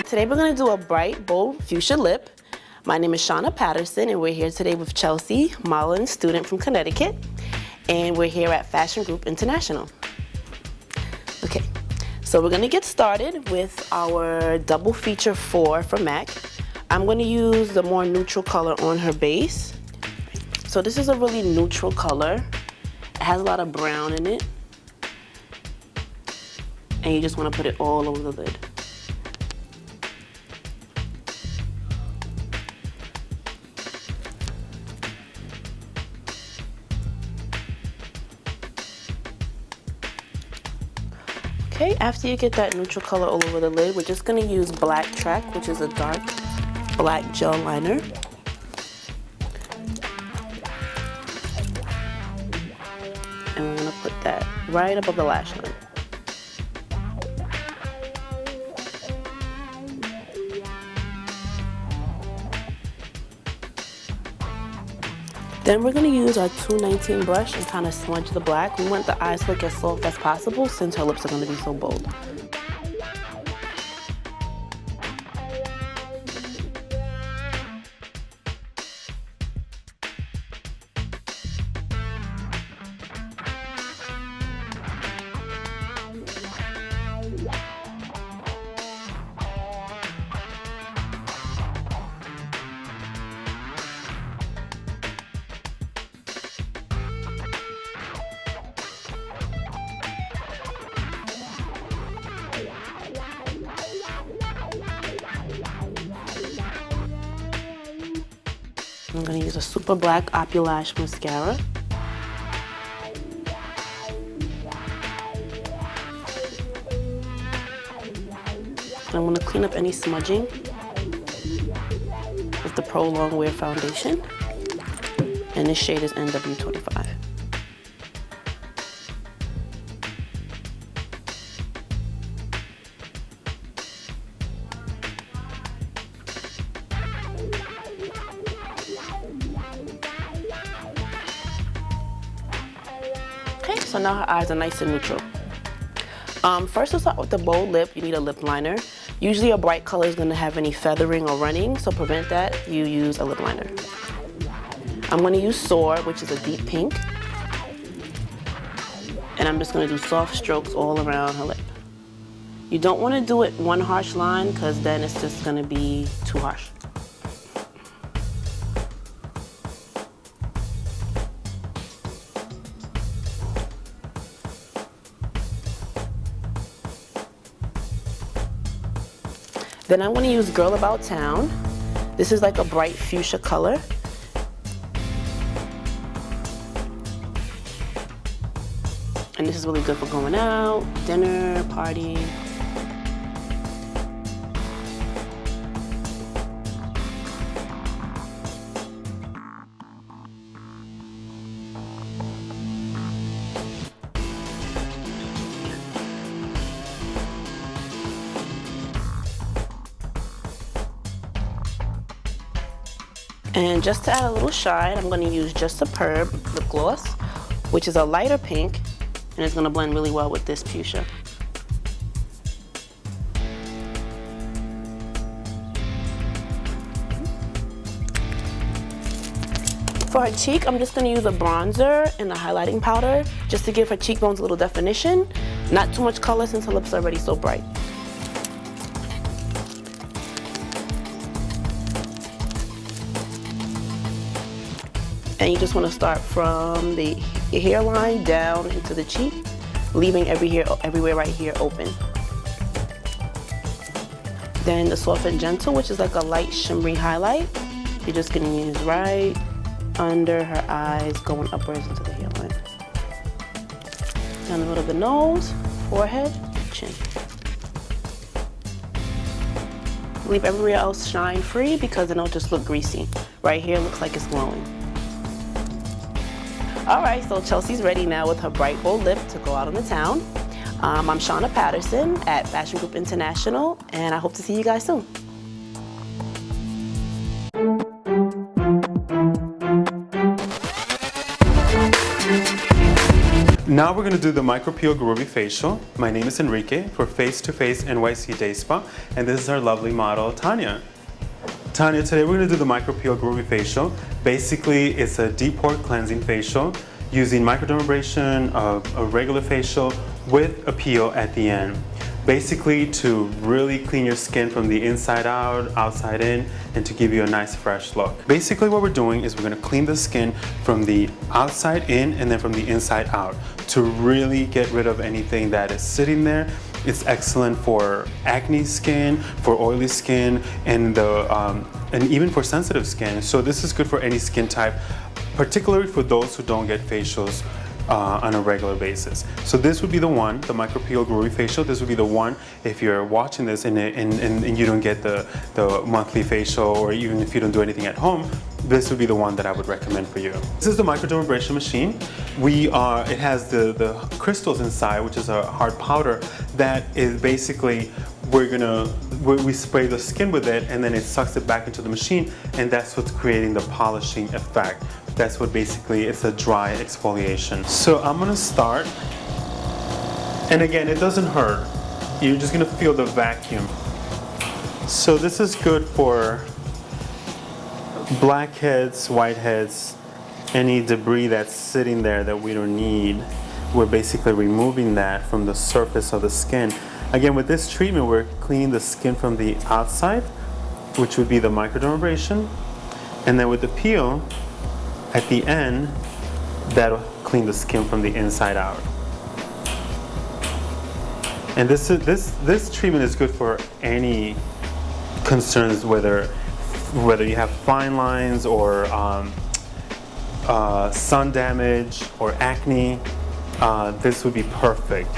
today we're going to do a bright, bold fuchsia lip. My name is Shana Patterson, and we're here today with Chelsea, modeling student from Connecticut, and we're here at Fashion Group International. Okay, so we're going to get started with our double feature 4 from MAC. I'm going to use the more neutral color on her base. So this is a really neutral color. It has a lot of brown in it, and you just want to put it all over the lid. Okay, after you get that neutral color all over the lid, we're just going to use Black Track, which is a dark black gel liner. And we're going to put that right above the lash line. Then we're going to use our 219 brush and kind of smudge the black. We want the eyes to look as soft as possible since her lips are going to be so bold. I'm going to use a super black Opulash mascara. I'm going to clean up any smudging with the Pro Longwear foundation. And this shade is NW25. Okay, so now her eyes are nice and neutral. First, to start with the bold lip, you need a lip liner. Usually a bright color is going to have any feathering or running, so prevent that, you use a lip liner. I'm going to use Soar, which is a deep pink. And I'm just going to do soft strokes all around her lip. You don't want to do it one harsh line, because then it's just going to be too harsh. Then I'm going to use Girl About Town. This is like a bright fuchsia color. And this is really good for going out, dinner, party. And just to add a little shine, I'm going to use Just Superb lip gloss, which is a lighter pink, and it's going to blend really well with this fuchsia. For her cheek, I'm just going to use a bronzer and a highlighting powder just to give her cheekbones a little definition. Not too much color since her lips are already so bright. And you just want to start from the hairline down into the cheek, leaving everywhere right here open. Then the Soft and Gentle, which is like a light shimmery highlight, you're just going to use right under her eyes, going upwards into the hairline. Down the middle of the nose, forehead, chin. Leave everywhere else shine free because then it'll just look greasy. Right here looks like it's glowing. All right, so Chelsea's ready now with her bright, bold lip to go out on the town. I'm Shana Patterson at Fashion Group International, and I hope to see you guys soon. Now we're gonna do the Micropeel Groovy facial. My name is Enrique for Face to Face NYC Day Spa, and this is our lovely model, Tanya. Tanya, today we're gonna do the Micropeel Groovy facial. Basically, it's a deep pore cleansing facial using microdermabrasion, a regular facial with a peel at the end. Basically to really clean your skin from the inside out, outside in, and to give you a nice fresh look. Basically what we're doing is we're gonna clean the skin from the outside in and then from the inside out to really get rid of anything that is sitting there. It's excellent for acne skin, for oily skin, and even for sensitive skin. So this is good for any skin type, particularly for those who don't get facials on a regular basis. So this would be the one, the Micropeel Groovy facial. This would be the one if you're watching this and you don't get the monthly facial, or even if you don't do anything at home, this would be the one that I would recommend for you. This is the microdermabrasion machine. It has the crystals inside, which is a hard powder that is basically, we spray the skin with it and then it sucks it back into the machine, and that's what's creating the polishing effect. That's what basically, it's a dry exfoliation. So I'm gonna start, and again, it doesn't hurt. You're just gonna feel the vacuum. So this is good for blackheads, whiteheads, any debris that's sitting there that we don't need. We're basically removing that from the surface of the skin. Again, with this treatment, we're cleaning the skin from the outside, which would be the microdermabrasion, and then with the peel, at the end, that'll clean the skin from the inside out. And this treatment is good for any concerns, whether you have fine lines or sun damage or acne. This would be perfect.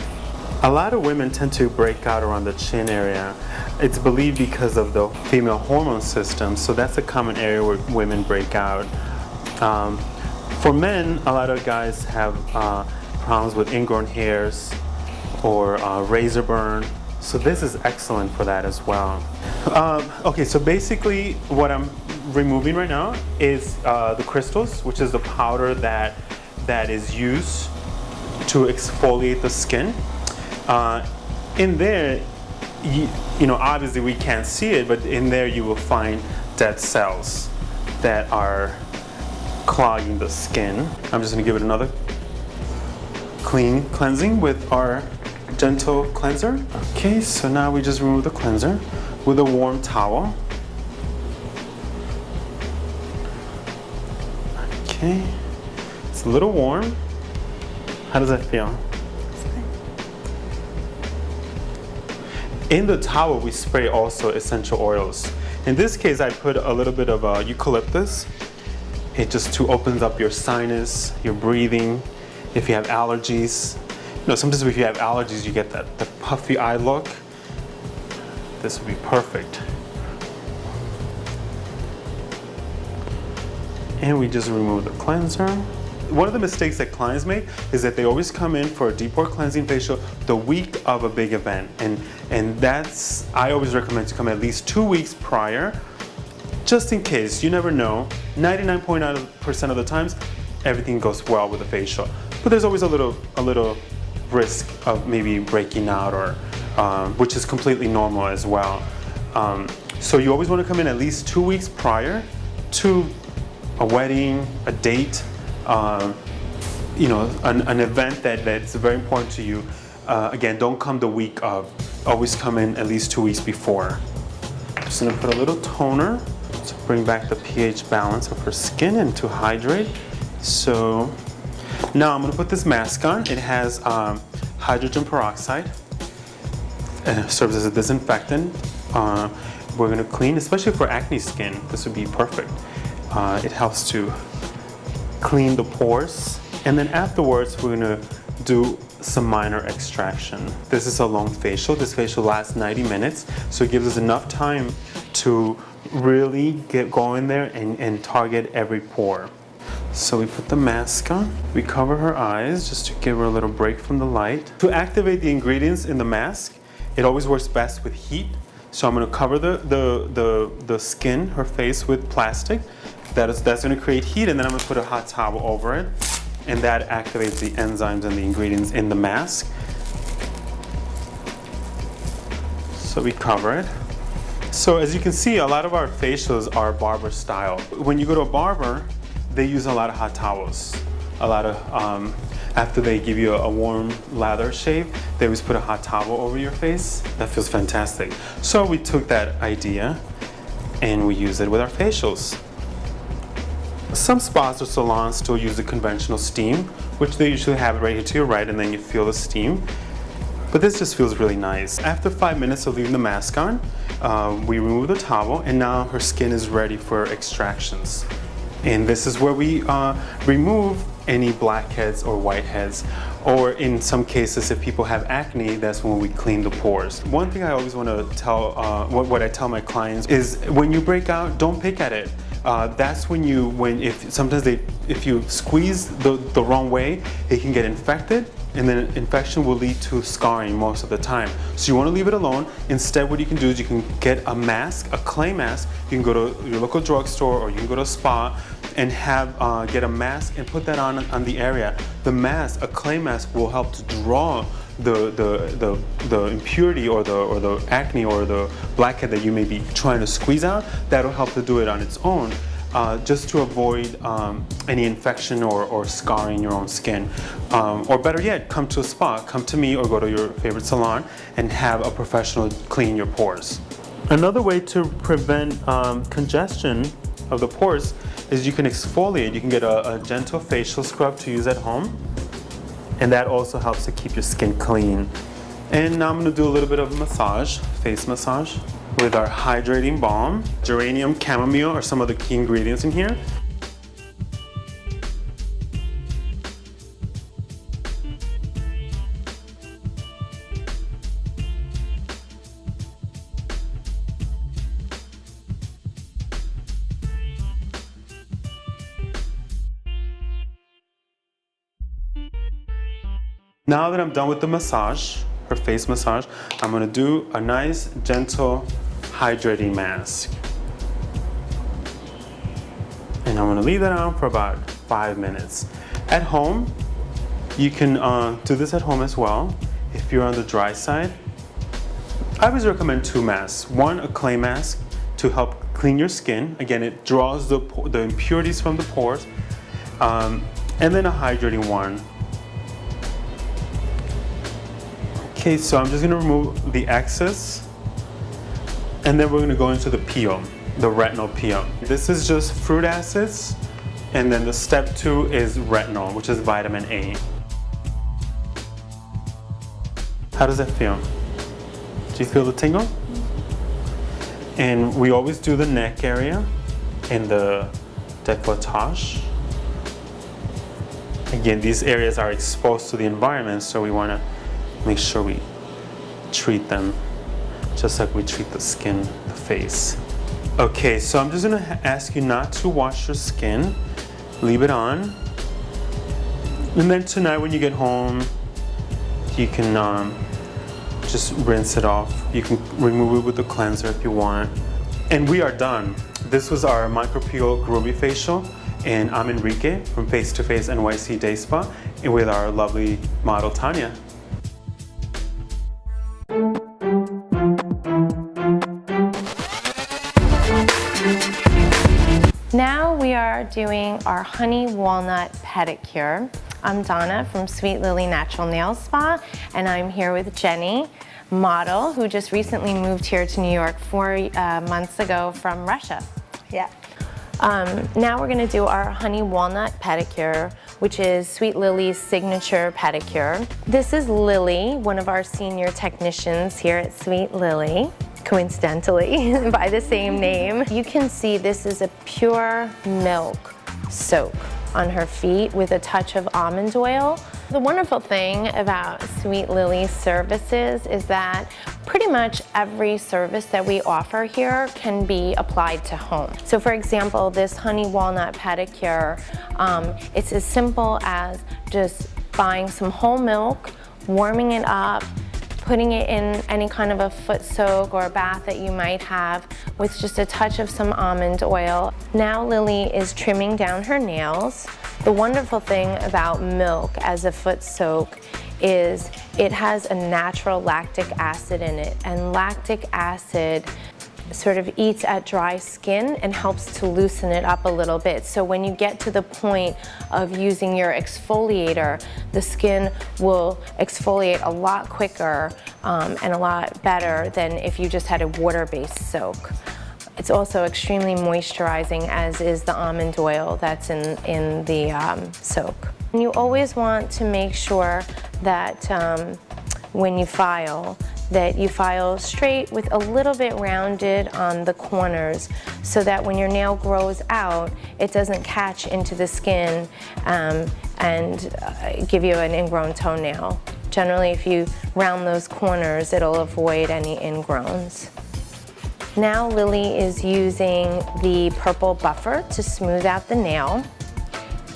A lot of women tend to break out around the chin area. It's believed because of the female hormone system, so that's a common area where women break out. For men, a lot of guys have problems with ingrown hairs or razor burn, so this is excellent for that as well. Okay, so basically what I'm removing right now is the crystals, which is the powder that is used to exfoliate the skin. In there, you know, obviously we can't see it, but in there you will find dead cells that are clogging the skin. I'm just gonna give it another clean cleansing with our gentle cleanser. Okay, so now we just remove the cleanser with a warm towel. Okay, it's a little warm. How does that feel? In the towel, we spray also essential oils. In this case, I put a little bit of eucalyptus. It just opens up your sinus, your breathing. If you have allergies, you know, sometimes if you have allergies, you get that puffy eye look. This would be perfect. And we just remove the cleanser. One of the mistakes that clients make is that they always come in for a deep pore cleansing facial the week of a big event. And I always recommend to come at least 2 weeks prior, just in case. You never know. 99.9% of the times, everything goes well with the facial. But there's always a little risk of maybe breaking out, or which is completely normal as well. So you always want to come in at least 2 weeks prior to a wedding, a date, you know, an event that's very important to you. Again, don't come the week of. Always come in at least 2 weeks before. Just gonna put a little toner to bring back the pH balance of her skin and to hydrate. So now I'm gonna put this mask on. It has hydrogen peroxide. It serves as a disinfectant. We're gonna clean, especially for acne skin. This would be perfect. It helps to clean the pores, and then afterwards we're gonna do some minor extraction. This is a long facial. This facial lasts 90 minutes, so it gives us enough time to really get going there and target every pore. So we put the mask on, we cover her eyes just to give her a little break from the light. To activate the ingredients in the mask, it always works best with heat. So I'm gonna cover the skin, her face, with plastic. That's gonna create heat, and then I'm gonna put a hot towel over it. and that activates the enzymes and the ingredients in the mask. So we cover it. So as you can see, a lot of our facials are barber style. When you go to a barber, they use a lot of hot towels. A lot of, after they give you a warm lather shave, they always put a hot towel over your face. That feels fantastic. So we took that idea and we use it with our facials. Some spas or salons still use the conventional steam, which they usually have it right here to your right, and then you feel the steam. But this just feels really nice. After 5 minutes of leaving the mask on, we remove the towel, and now her skin is ready for extractions. And this is where we remove any blackheads or whiteheads, or in some cases, if people have acne, that's when we clean the pores. One thing I always want to tell, what I tell my clients is, when you break out, don't pick at it. That's when if you squeeze the wrong way, it can get infected, and then infection will lead to scarring most of the time. So you want to leave it alone. Instead, what you can do is you can get a mask, a clay mask. You can go to your local drugstore, or you can go to a spa and get a mask and put that on the area. The mask, a clay mask, will help to draw the impurity or the acne or the blackhead that you may be trying to squeeze out. That'll help to do it on its own, just to avoid any infection or scarring your own skin. Or better yet, come to a spa, come to me, or go to your favorite salon and have a professional clean your pores. Another way to prevent congestion of the pores is you can exfoliate. You can get a gentle facial scrub to use at home, and that also helps to keep your skin clean. And now I'm going to do a little bit of massage, face massage, with our hydrating balm. Geranium, chamomile are some of the key ingredients in here. Now that I'm done with the massage, her face massage, I'm gonna do a nice, gentle, hydrating mask. And I'm gonna leave that on for about 5 minutes. At home, you can do this at home as well. If you're on the dry side, I always recommend 2 masks. One, a clay mask to help clean your skin. Again, it draws the impurities from the pores. And then a hydrating one. Okay, so I'm just gonna remove the excess, and then we're gonna go into the peel, the retinol peel. This is just fruit acids, and then the step 2 is retinol, which is vitamin A. How does that feel? Do you feel the tingle? And we always do the neck area and the décolletage. Again, these areas are exposed to the environment, so we wanna make sure we treat them just like we treat the skin, the face. Okay, so I'm just gonna ask you not to wash your skin. Leave it on. And then tonight when you get home, you can just rinse it off. You can remove it with the cleanser if you want. And we are done. This was our Micropeel Groovy facial. And I'm Enrique from Face to Face NYC Day Spa, and with our lovely model Tanya. Now we are doing our honey walnut pedicure. I'm Donna from Sweet Lily Natural Nail Spa, and I'm here with Jenny, model, who just recently moved here to New York 4 months ago from Russia. Yeah. Now we're gonna do our honey walnut pedicure, which is Sweet Lily's signature pedicure. This is Lily, one of our senior technicians here at Sweet Lily, coincidentally, by the same name. You can see this is a pure milk soak on her feet with a touch of almond oil. The wonderful thing about Sweet Lily's services is that pretty much every service that we offer here can be applied to home. So for example, this honey walnut pedicure, it's as simple as just buying some whole milk, warming it up, putting it in any kind of a foot soak or a bath that you might have with just a touch of some almond oil. Now Lily is trimming down her nails. The wonderful thing about milk as a foot soak is it has a natural lactic acid in it, and lactic acid sort of eats at dry skin and helps to loosen it up a little bit. So when you get to the point of using your exfoliator, the skin will exfoliate a lot quicker and a lot better than if you just had a water-based soak. It's also extremely moisturizing, as is the almond oil that's in the soak. And you always want to make sure that when you file, that you file straight with a little bit rounded on the corners, so that when your nail grows out, it doesn't catch into the skin and give you an ingrown toenail. Generally, if you round those corners, it'll avoid any ingrowns. Now Lily is using the purple buffer to smooth out the nail.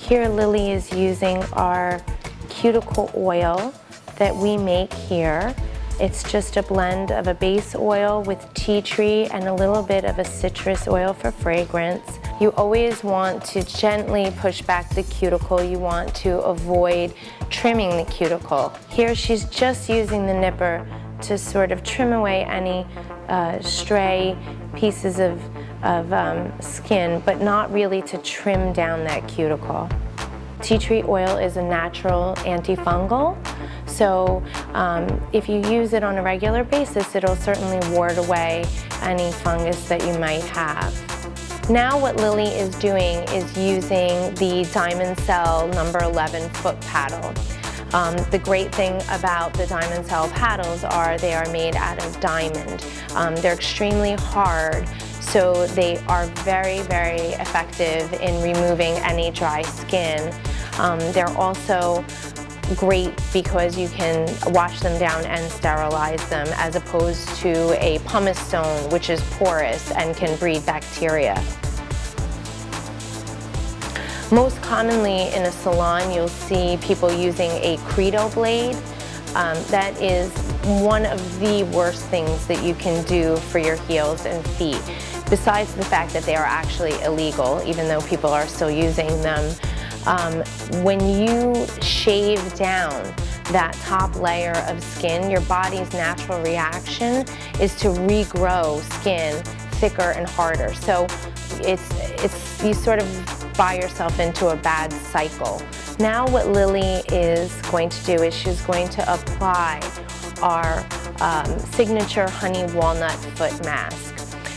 Here Lily is using our cuticle oil that we make here. It's just a blend of a base oil with tea tree and a little bit of a citrus oil for fragrance. You always want to gently push back the cuticle. You want to avoid trimming the cuticle. Here she's just using the nipper to sort of trim away any stray pieces of skin, but not really to trim down that cuticle. Tea tree oil is a natural antifungal, so if you use it on a regular basis, it'll certainly ward away any fungus that you might have. Now what Lily is doing is using the Diamond Cell number 11 foot paddle. The great thing about the Diamond Cell paddles are they are made out of diamond. They're extremely hard, so they are very, very effective in removing any dry skin. They're also great because you can wash them down and sterilize them, as opposed to a pumice stone, which is porous and can breed bacteria. Most commonly in a salon, you'll see people using a Credo blade. That is one of the worst things that you can do for your heels and feet, besides the fact that they are actually illegal, even though people are still using them. When you shave down that top layer of skin, your body's natural reaction is to regrow skin thicker and harder. So you sort of buy yourself into a bad cycle. Now what Lily is going to do is she's going to apply our signature honey walnut foot mask.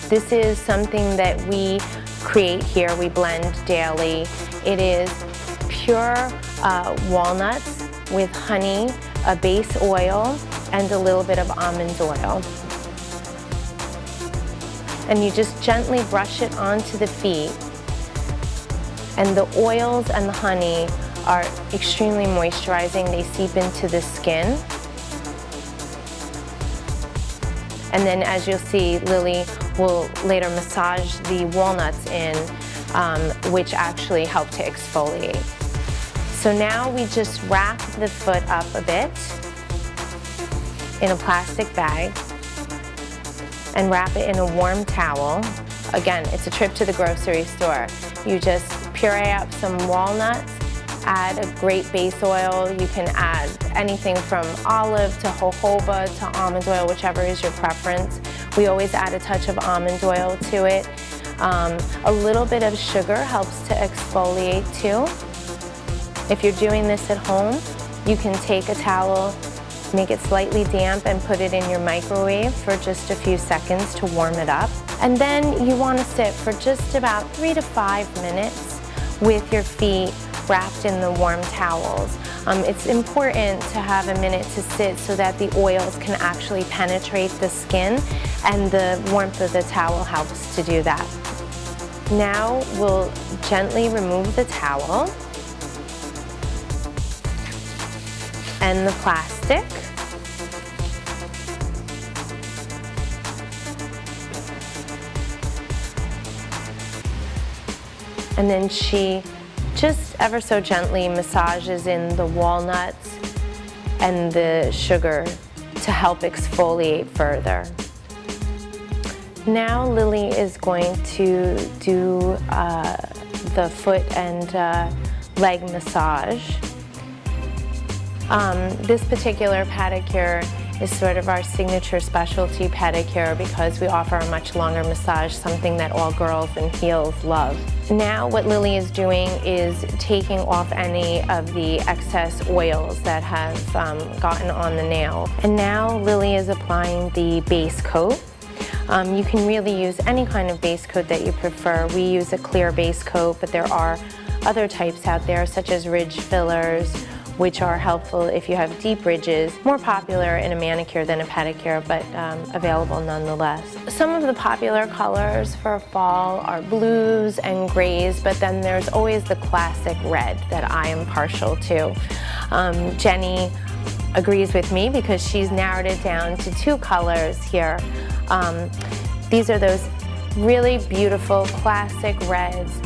This is something that we create here, we blend daily. It is pure walnuts with honey, a base oil, and a little bit of almond oil. And you just gently brush it onto the feet. And the oils and the honey are extremely moisturizing. They seep into the skin. And then, as you'll see, Lily will later massage the walnuts in, which actually help to exfoliate. So now we just wrap the foot up a bit in a plastic bag and wrap it in a warm towel. Again, it's a trip to the grocery store. You just puree up some walnuts, add a great base oil. You can add anything from olive to jojoba to almond oil, whichever is your preference. We always add a touch of almond oil to it. A little bit of sugar helps to exfoliate too. If you're doing this at home, you can take a towel, make it slightly damp, and put it in your microwave for just a few seconds to warm it up. And then you want to sit for just about 3 to 5 minutes with your feet wrapped in the warm towels. It's important to have a minute to sit so that the oils can actually penetrate the skin, and the warmth of the towel helps to do that. Now we'll gently remove the towel and the plastic. And then she just ever so gently massages in the walnuts and the sugar to help exfoliate further. Now Lily is going to do the foot and leg massage. This particular pedicure is sort of our signature specialty pedicure because we offer a much longer massage, something that all girls in heels love. Now what Lily is doing is taking off any of the excess oils that have gotten on the nail. And now Lily is applying the base coat. You can really use any kind of base coat that you prefer. We use a clear base coat, but there are other types out there such as ridge fillers, which are helpful if you have deep ridges, more popular in a manicure than a pedicure, but available nonetheless. Some of the popular colors for fall are blues and grays, but then there's always the classic red that I am partial to. Jenny agrees with me because she's narrowed it down to 2 colors here. These are those really beautiful classic reds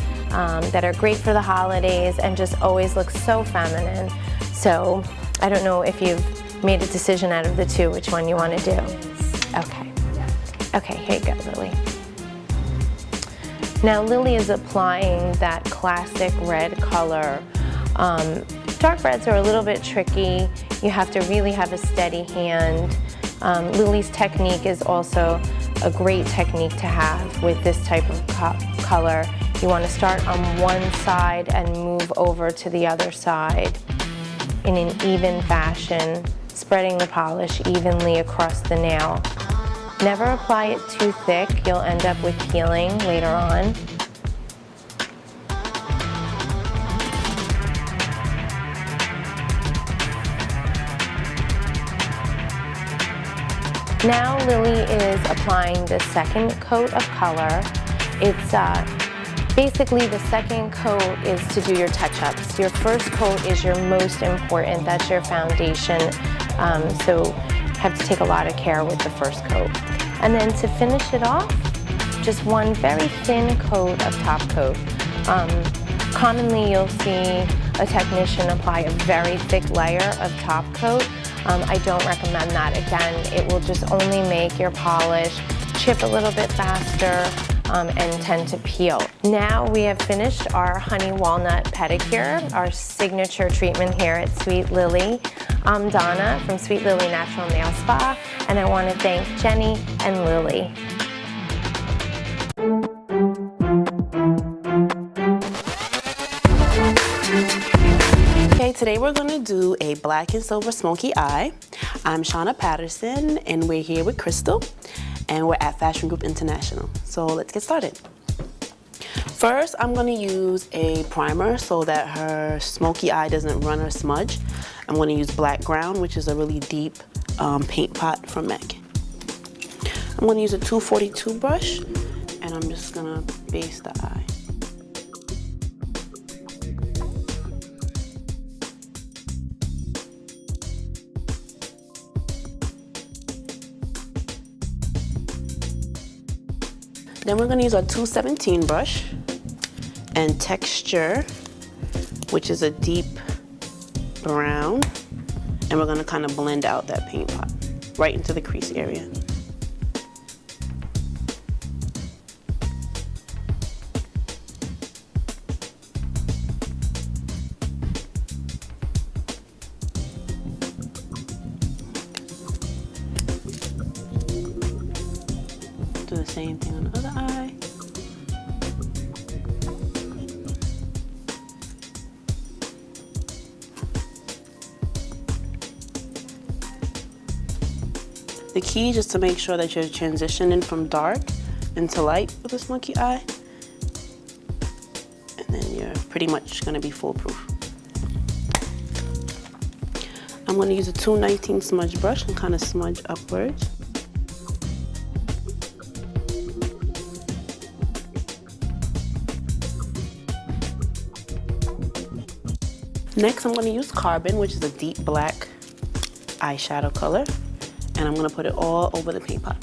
that are great for the holidays and just always look so feminine. So I don't know if you've made a decision out of the 2 which one you want to do. Okay. Okay, here you go, Lily. Now Lily is applying that classic red color. Dark reds are a little bit tricky. You have to really have a steady hand. Lily's technique is also a great technique to have with this type of color. You want to start on one side and move over to the other side in an even fashion, spreading the polish evenly across the nail. Never apply it too thick, you'll end up with peeling later on. Now Lily is applying the second coat of color. It's basically the second coat is to do your touch-ups. Your first coat is your most important, that's your foundation, so you have to take a lot of care with the first coat. And then to finish it off, just one very thin coat of top coat. Commonly you'll see a technician apply a very thick layer of top coat. I don't recommend that. Again, it will just only make your polish chip a little bit faster and tend to peel. Now we have finished our honey walnut pedicure, our signature treatment here at Sweet Lily. I'm Donna from Sweet Lily Natural Nail Spa, and I want to thank Jenny and Lily. Okay, today we're going to do a black and silver smoky eye. I'm Shana Patterson, and we're here with Crystal, and we're at Fashion Group International. So let's get started. First, I'm going to use a primer so that her smoky eye doesn't run or smudge. I'm going to use Black Ground, which is a really deep paint pot from MAC. I'm going to use a 242 brush, and I'm just going to base the eye. Then we're going to use our 217 brush and texture, which is a deep brown, and we're going to kind of blend out that paint pot right into the crease area. Do the same thing on the other eye. The key is just to make sure that you're transitioning from dark into light with a smoky eye, and then you're pretty much going to be foolproof. I'm going to use a 219 smudge brush and kind of smudge upwards. Next, I'm going to use Carbon, which is a deep black eyeshadow color, and I'm going to put it all over the paint pot.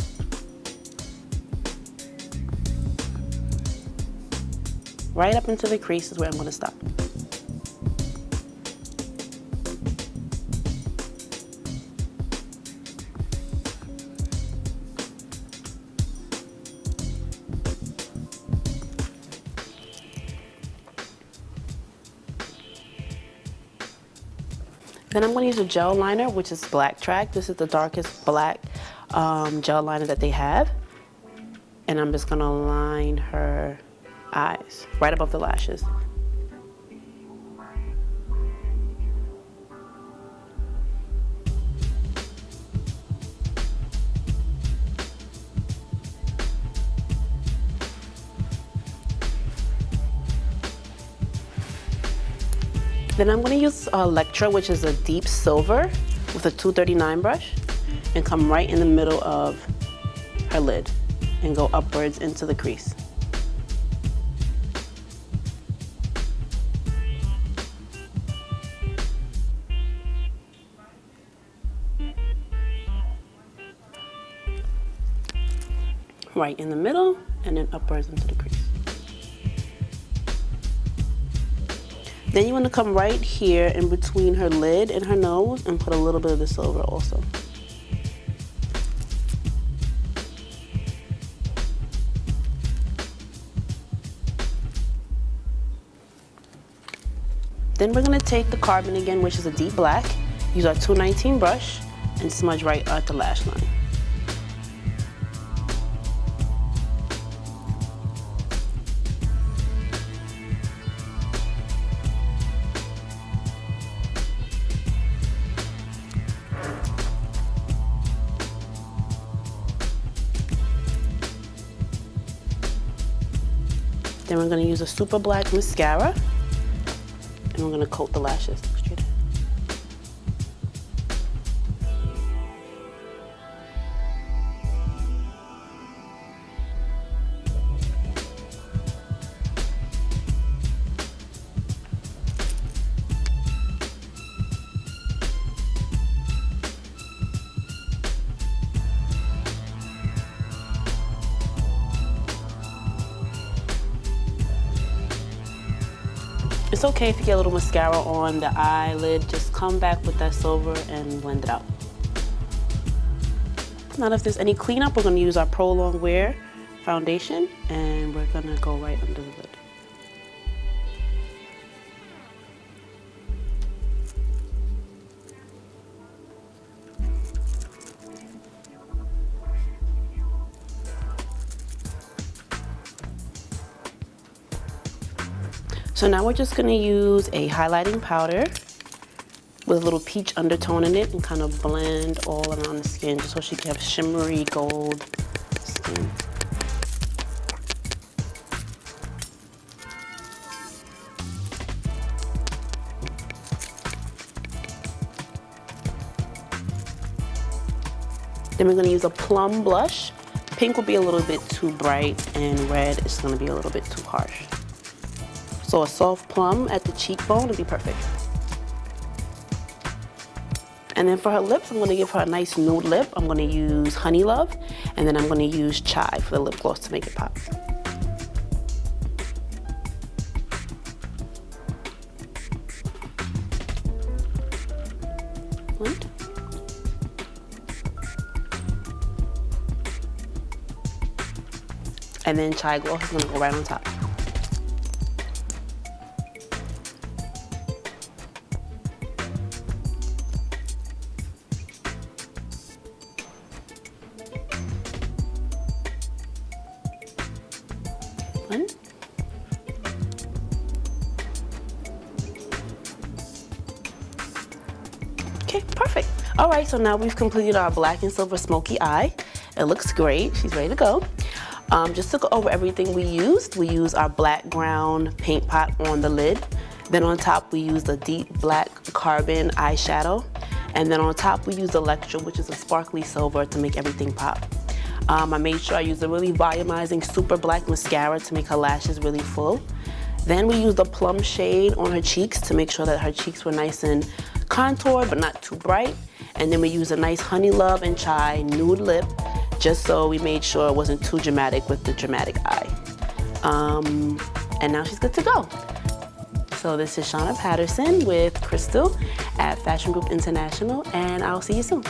Right up into the crease is where I'm going to stop. Then I'm going to use a gel liner, which is Black Track. This is the darkest black gel liner that they have. And I'm just going to line her eyes right above the lashes. Then I'm going to use Electra, which is a deep silver, with a 239 brush, and come right in the middle of her lid and go upwards into the crease. Right in the middle and then upwards into the crease. Then you want to come right here in between her lid and her nose and put a little bit of the silver also. Then we're going to take the carbon again, which is a deep black, use our 219 brush and smudge right at the lash line. Then we're going to use a super black mascara, and we're going to coat the lashes. Straight ahead. It's okay if you get a little mascara on the eyelid, just come back with that silver and blend it out. Now if there's any cleanup, we're going to use our Pro Long Wear foundation and we're going to go right under the lid. So now we're just going to use a highlighting powder with a little peach undertone in it and kind of blend all around the skin just so she can have shimmery gold skin. Then we're going to use a plum blush. Pink will be a little bit too bright and red is going to be a little bit too harsh. So a soft plum at the cheekbone would be perfect. And then for her lips, I'm going to give her a nice nude lip. I'm going to use Honey Love, and then I'm going to use Chai for the lip gloss to make it pop. Blend. And then Chai gloss is going to go right on top. Blend. Okay, perfect. All right, so now we've completed our black and silver smoky eye. It looks great. She's ready to go. Just to go over everything we used our black ground paint pot on the lid. Then on top we used a deep black carbon eyeshadow. And then on top we used Electra, which is a sparkly silver to make everything pop. I made sure I used a really volumizing super black mascara to make her lashes really full. Then we used a plum shade on her cheeks to make sure that her cheeks were nice and contoured but not too bright. And then we used a nice Honey Love and Chai nude lip just so we made sure it wasn't too dramatic with the dramatic eye. And now she's good to go. So this is Shana Patterson with Crystal at Fashion Group International, and I'll see you soon.